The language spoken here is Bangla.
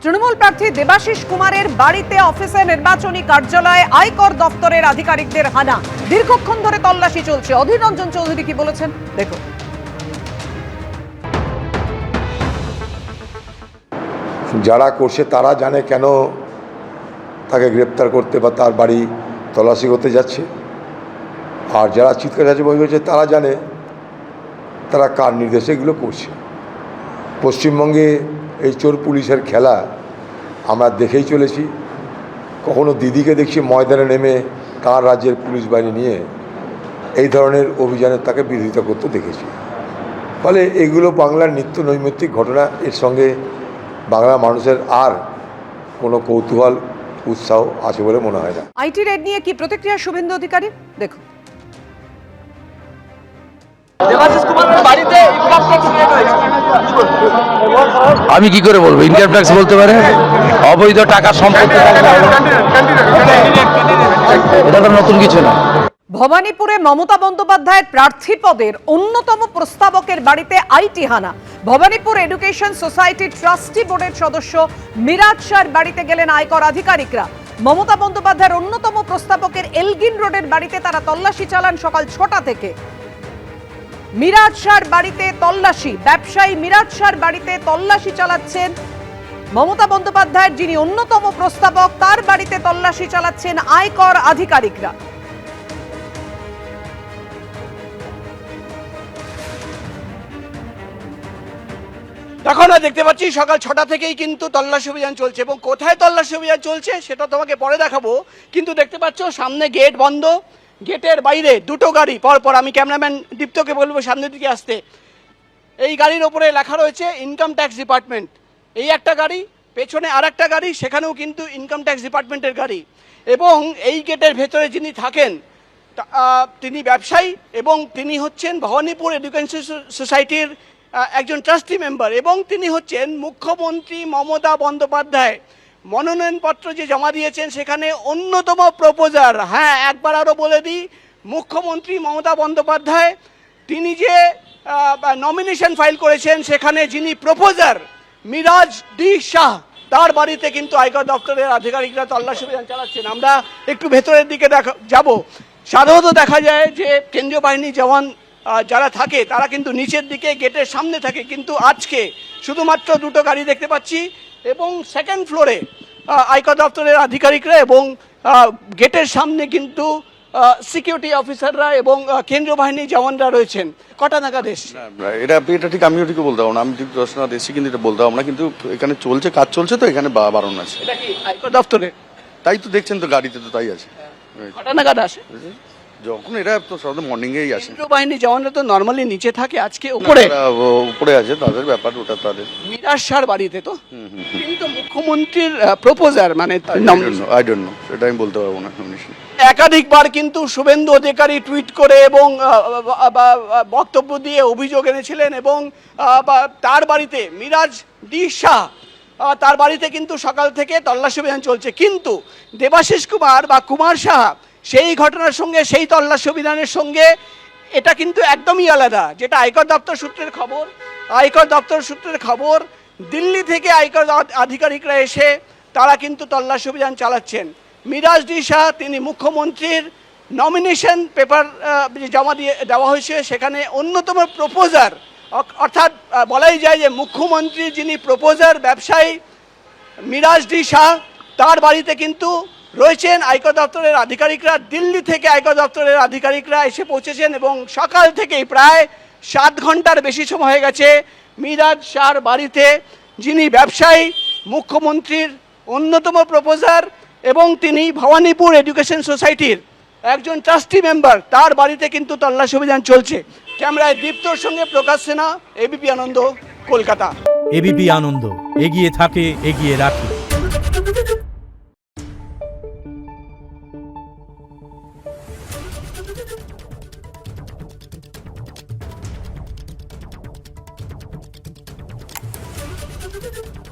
তৃণমূল প্রার্থী দেবাশিস কুমারের বাড়িতে, অফিসে, নির্বাচনী কার্যালয়ে আয়কর দপ্তরের আধিকারিকদের হানা। দীর্ঘক্ষণ ধরে তল্লাশি চলছে। অধীর রঞ্জন চৌধুরী কি বলেছেন দেখুন। যারা করছে তারা জানে কেন তাকে গ্রেপ্তার করতে বা তার বাড়ি তল্লাশি করতে যাচ্ছে, আর যারা চিৎকার বই করছে তারা জানে তারা কার নির্দেশে এগুলো করছে। পশ্চিমবঙ্গে এই চোর পুলিশের খেলা আমরা দেখেই চলেছি। কখনো দিদিকে দেখছি ময়দানে নেমে তার রাজ্যের পুলিশ বাহিনী নিয়ে এই ধরনের অভিযানে তাকে বিরোধিতা করতে দেখেছি। ফলে এগুলো বাংলার নিত্য নৈমিত্তিক ঘটনা। এর সঙ্গে বাংলার মানুষের আর কোনো কৌতূহল উৎসাহ আছে বলে মনে হয় না। আইটি রেড নিয়ে কি প্রতিক্রিয়া শুভেন্দু অধিকারী দেখুন। আমি কি করে বলবো? ইনকাম ট্যাক্স বলতে পারে, অবৈধ টাকা সম্পত্তি, এটা তো নতুন কিছু না। ভবানীপুরে মমতা বন্দ্যোপাধ্যায়ের প্রার্থী পদের অন্যতম প্রস্তাবকের বাড়িতে আইটি হানা। ভবানীপুর এডুকেশন সোসাইটির ট্রাস্টি বোর্ডের সদস্য মিরাজ শাহর বাড়িতে গেলেন আয়কর আধিকারিকরা। মমতা বন্দ্যোপাধ্যায়ের অন্যতম প্রস্তাবকের এলগিন রোডের বাড়িতে তারা তল্লাশি চালান সকাল 6টা থেকে। মিরাজ শাহর বাড়িতে তল্লাশি, ব্যবসায়ী মিরাজ শাহর বাড়িতে তল্লাশি চালাচ্ছেন মমতা বন্দ্যোপাধ্যায়ের যিনি অন্যতম প্রস্তাবক, তার বাড়িতে তল্লাশি চালাচ্ছেন আয়কর আধিকারিকরা। এখন দেখতে পাচ্ছি সকাল 6টা থেকেই কিন্তু তল্লাশি অভিযান চলছে, এবং কোথায় তল্লাশি অভিযান চলছে সেটা তোমাকে পরে দেখাবো। কিন্তু দেখতে পাচ্ছ সামনে গেট বন্ধ, গেটের বাইরে দুটো গাড়ি পরপর। আমি ক্যামেরাম্যান দীপ্তকে বলবো সামনের দিকে আসতে। এই গাড়ির ওপরে লেখা রয়েছে ইনকাম ট্যাক্স ডিপার্টমেন্ট। এই একটা গাড়ি, পেছনে আর একটা গাড়ি, সেখানেও কিন্তু ইনকাম ট্যাক্স ডিপার্টমেন্টের গাড়ি। এবং এই গেটের ভেতরে যিনি থাকেন তিনি ব্যবসায়ী, এবং তিনি হচ্ছেন ভবানীপুর এডুকেশন সোসাইটির একজন ট্রাস্টি মেম্বার, এবং তিনি হচ্ছেন মুখ্যমন্ত্রী মমতা বন্দ্যোপাধ্যায় মনোনয়নপত্র যে জমা দিয়েছেন সেখানে অন্যতম প্রপোজার। হ্যাঁ, একবার আরও বলে দিই, মুখ্যমন্ত্রী মমতা বন্দ্যোপাধ্যায় তিনি যে নমিনেশন ফাইল করেছেন সেখানে যিনি প্রপোজার মিরাজ ডি শাহ, তার বাড়িতে কিন্তু আয়কর দপ্তরের আধিকারিকরা তল্লাশি অভিযান চালাচ্ছেন। আমরা একটু ভেতরের দিকে যাব। সাধারণত দেখা যায় যে কেন্দ্রীয় বাহিনী জওয়ান যারা থাকে তারা কিন্তু নিচের দিকে গেটের সামনে থাকে, কিন্তু আজকে শুধুমাত্র দুটো গাড়ি দেখতে পাচ্ছি, এবং সেকেন্ড ফ্লোরে আয়কর দপ্তরের আধিকারিকরা এবং গেটের সামনে কিন্তু সিকিউরিটি অফিসাররা এবং কেন্দ্রীয় বাহিনীর জওয়ানরা রয়েছেন। কটা নাগাদ এসছে এটা ঠিক আমিও ঠিক বলতে পারবো না। আমি ঠিক 10 নাগাদ এসেছি, কিন্তু এটা বলতে পারবো না। কিন্তু এখানে চলছে, কাজ চলছে, তো এখানে বারণ আছে। এটা কি আয়কর দপ্তরে? তাই তো দেখছেন তো গাড়িতে তো তাই আছে। কটা নাগাদ আসে? যখন এটা তো সব মর্নিং এই আসে। কেন্দ্রীয় বাহিনীর জওয়ানরা তো নর্মালি নিচে থাকে, আজকে উপরে আছে, তাদের ব্যাপার ওটা তাদের। মিরাজ শাহর বাড়িতে তো, কিন্তু মুখ্যমন্ত্রীর প্রপোজার মানে আই ডোন্ট নো, সেটা আমি বলতে পারবো না। একাধিকবার কিন্তু শুভেন্দু অধিকারী টুইট করে এবং বক্তব্য দিয়ে অভিযোগ এনেছিলেন, এবং তার বাড়িতে মিরাজ ডি শাহ, তার বাড়িতে কিন্তু সকাল থেকে তল্লাশি অভিযান চলছে। কিন্তু দেবাশিস কুমার বা কুমার সাহা সেই ঘটনার সঙ্গে, সেই তল্লাশি অভিযানের সঙ্গে এটা কিন্তু একদমই আলাদা। যেটা আয়কর দপ্তর সূত্রের খবর, আয়কর দপ্তর সূত্রের খবর, দিল্লি থেকে আয়কর আধিকারিকরা এসে তারা কিন্তু তল্লাশি অভিযান চালাচ্ছেন। মিরাজ ডি শাহ তিনি মুখ্যমন্ত্রীর নমিনেশন পেপার জমা দেওয়া হয়েছে, সেখানে অন্যতম প্রপোজার, অর্থাৎ বলাই যায় যে মুখ্যমন্ত্রী যিনি প্রপোজার ব্যবসায়ী মিরাজ ডি শাহ, তার বাড়িতে কিন্তু রয়েছেন আয়কর দপ্তরের আধিকারিকরা। দিল্লি থেকে আয়কর দপ্তরের আধিকারিকরা এসে পৌঁছেছেন, এবং সকাল থেকেই প্রায় 7 ঘন্টার বেশি সময় হয়ে গেছে মিরাজ শাহর বাড়িতে, যিনি ব্যবসায়ী, মুখ্যমন্ত্রীর অন্যতম প্রপোজার, এবং তিনি ভবানীপুর এডুকেশন সোসাইটির একজন ট্রাস্টি মেম্বার, তার বাড়িতে কিন্তু তল্লাশি অভিযান চলছে। ক্যামেরায় দীপ্তর সঙ্গে প্রকাশ সিনহা, এবিপি আনন্দ, কলকাতা। এবিপি আনন্দ, এগিয়ে থাকে, এগিয়ে রাখে। Thank you.